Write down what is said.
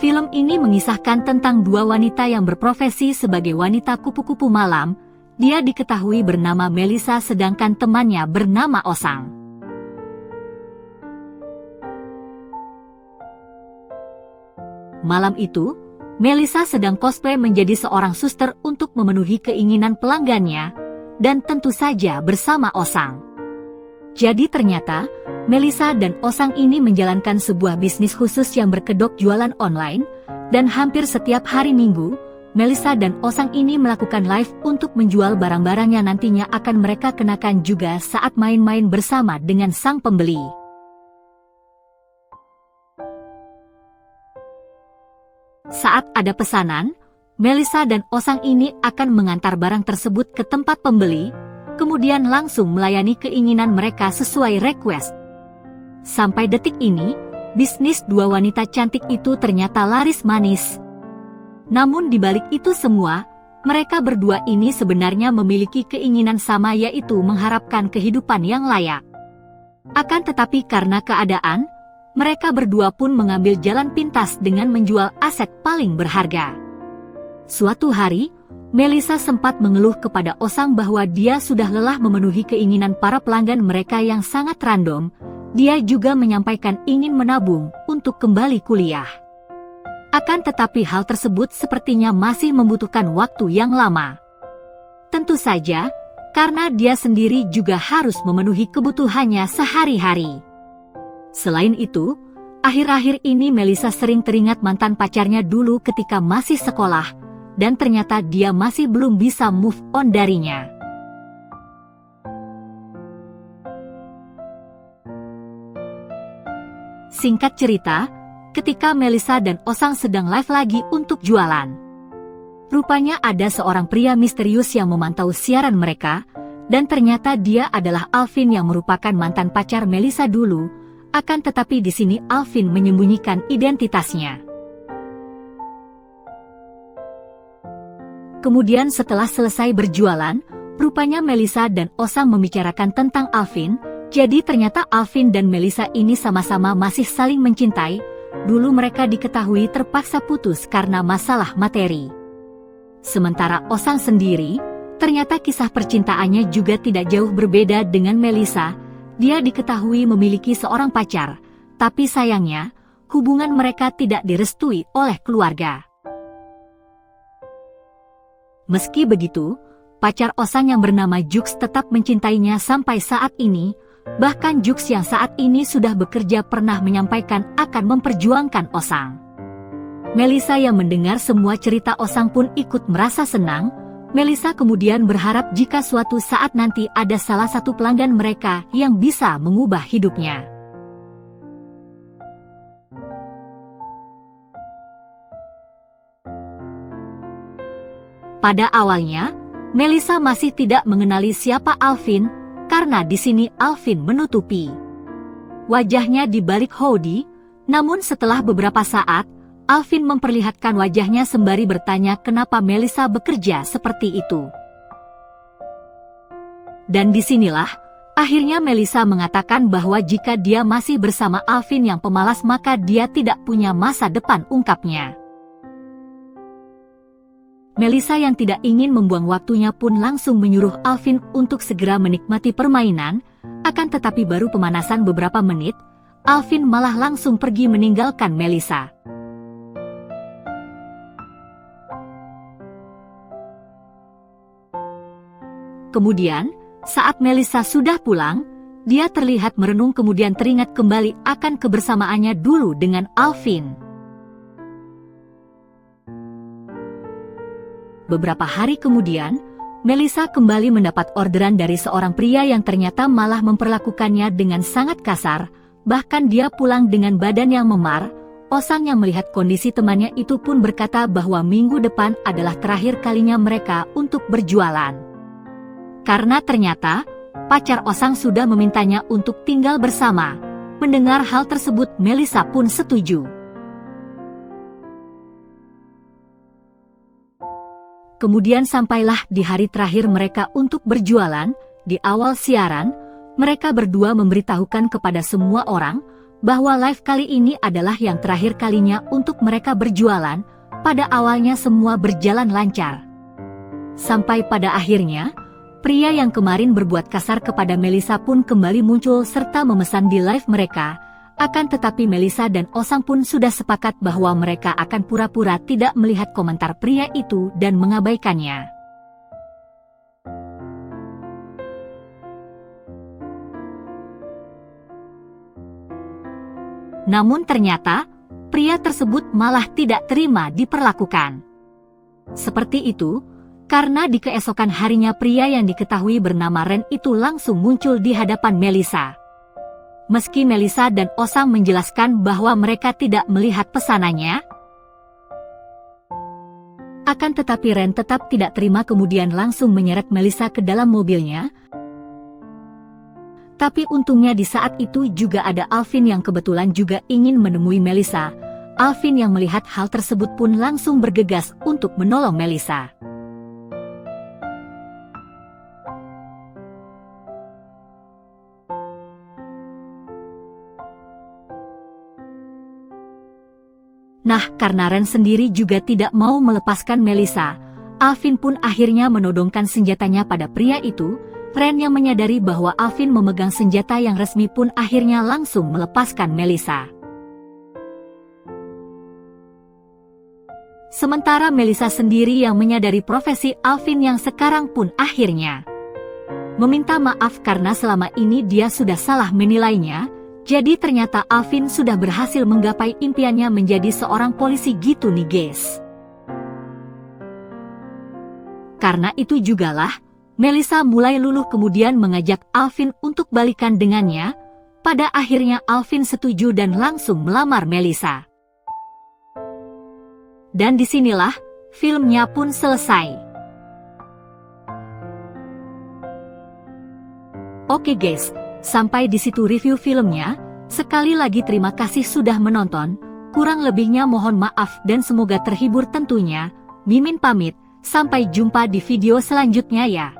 Film ini mengisahkan tentang dua wanita yang berprofesi sebagai wanita kupu-kupu malam. Dia diketahui bernama Melissa sedangkan temannya bernama Osang. Malam itu, Melissa sedang cosplay menjadi seorang suster untuk memenuhi keinginan pelanggannya, dan tentu saja bersama Osang. Jadi ternyata, Melissa dan Osang ini menjalankan sebuah bisnis khusus yang berkedok jualan online, dan hampir setiap hari Minggu, Melissa dan Osang ini melakukan live untuk menjual barang-barang yang nantinya akan mereka kenakan juga saat main-main bersama dengan sang pembeli. Saat ada pesanan, Melissa dan Osang ini akan mengantar barang tersebut ke tempat pembeli, kemudian langsung melayani keinginan mereka sesuai request. Sampai detik ini, bisnis dua wanita cantik itu ternyata laris manis. Namun di balik itu semua, mereka berdua ini sebenarnya memiliki keinginan sama, yaitu mengharapkan kehidupan yang layak. Akan tetapi karena keadaan, mereka berdua pun mengambil jalan pintas dengan menjual aset paling berharga. Suatu hari, Melissa sempat mengeluh kepada Osang bahwa dia sudah lelah memenuhi keinginan para pelanggan mereka yang sangat random. Dia juga menyampaikan ingin menabung untuk kembali kuliah. Akan tetapi hal tersebut sepertinya masih membutuhkan waktu yang lama. Tentu saja, karena dia sendiri juga harus memenuhi kebutuhannya sehari-hari. Selain itu, akhir-akhir ini Melissa sering teringat mantan pacarnya dulu ketika masih sekolah, dan ternyata dia masih belum bisa move on darinya. Singkat cerita, ketika Melissa dan Osang sedang live lagi untuk jualan, rupanya ada seorang pria misterius yang memantau siaran mereka, dan ternyata dia adalah Alvin yang merupakan mantan pacar Melissa dulu. Akan tetapi di sini Alvin menyembunyikan identitasnya. Kemudian setelah selesai berjualan, rupanya Melissa dan Osang membicarakan tentang Alvin. Jadi ternyata Alvin dan Melissa ini sama-sama masih saling mencintai. Dulu mereka diketahui terpaksa putus karena masalah materi. Sementara Osang sendiri, ternyata kisah percintaannya juga tidak jauh berbeda dengan Melissa. Dia diketahui memiliki seorang pacar, tapi sayangnya, hubungan mereka tidak direstui oleh keluarga. Meski begitu, pacar Osang yang bernama Jux tetap mencintainya sampai saat ini. Bahkan Jux yang saat ini sudah bekerja pernah menyampaikan akan memperjuangkan Osang. Melissa yang mendengar semua cerita Osang pun ikut merasa senang. Melissa kemudian berharap jika suatu saat nanti ada salah satu pelanggan mereka yang bisa mengubah hidupnya. Pada awalnya, Melissa masih tidak mengenali siapa Alvin, karena di sini Alvin menutupi wajahnya di balik hoodie. Namun setelah beberapa saat, Alvin memperlihatkan wajahnya sembari bertanya kenapa Melissa bekerja seperti itu. Dan disinilah, akhirnya Melissa mengatakan bahwa jika dia masih bersama Alvin yang pemalas maka dia tidak punya masa depan, ungkapnya. Melissa yang tidak ingin membuang waktunya pun langsung menyuruh Alvin untuk segera menikmati permainan, akan tetapi baru pemanasan beberapa menit, Alvin malah langsung pergi meninggalkan Melissa. Kemudian, saat Melissa sudah pulang, dia terlihat merenung kemudian teringat kembali akan kebersamaannya dulu dengan Alvin. Beberapa hari kemudian, Melissa kembali mendapat orderan dari seorang pria yang ternyata malah memperlakukannya dengan sangat kasar, bahkan dia pulang dengan badan yang memar. Osang yang melihat kondisi temannya itu pun berkata bahwa minggu depan adalah terakhir kalinya mereka untuk berjualan. Karena ternyata, pacar Osang sudah memintanya untuk tinggal bersama. Mendengar hal tersebut, Melissa pun setuju. Kemudian sampailah di hari terakhir mereka untuk berjualan. Di awal siaran, mereka berdua memberitahukan kepada semua orang bahwa live kali ini adalah yang terakhir kalinya untuk mereka berjualan. Pada awalnya semua berjalan lancar. Sampai pada akhirnya, pria yang kemarin berbuat kasar kepada Melissa pun kembali muncul serta memesan di live mereka. Akan tetapi Melissa dan Osang pun sudah sepakat bahwa mereka akan pura-pura tidak melihat komentar pria itu dan mengabaikannya. Namun ternyata, pria tersebut malah tidak terima diperlakukan seperti itu, karena di keesokan harinya pria yang diketahui bernama Ren itu langsung muncul di hadapan Melissa. Meski Melissa dan Osang menjelaskan bahwa mereka tidak melihat pesanannya, akan tetapi Ren tetap tidak terima kemudian langsung menyeret Melissa ke dalam mobilnya. Tapi untungnya di saat itu juga ada Alvin yang kebetulan juga ingin menemui Melissa. Alvin yang melihat hal tersebut pun langsung bergegas untuk menolong Melissa. Nah, karena Ren sendiri juga tidak mau melepaskan Melissa, Alvin pun akhirnya menodongkan senjatanya pada pria itu. Ren yang menyadari bahwa Alvin memegang senjata yang resmi pun akhirnya langsung melepaskan Melissa. Sementara Melissa sendiri yang menyadari profesi Alvin yang sekarang pun akhirnya meminta maaf karena selama ini dia sudah salah menilainya. Jadi ternyata Alvin sudah berhasil menggapai impiannya menjadi seorang polisi gitu nih guys. Karena itu jugalah, Melissa mulai luluh kemudian mengajak Alvin untuk balikan dengannya. Pada akhirnya Alvin setuju dan langsung melamar Melissa. Dan disinilah, filmnya pun selesai. Oke guys, sampai di situ review filmnya. Sekali lagi terima kasih sudah menonton. Kurang lebihnya mohon maaf dan semoga terhibur tentunya. Mimin pamit, sampai jumpa di video selanjutnya ya.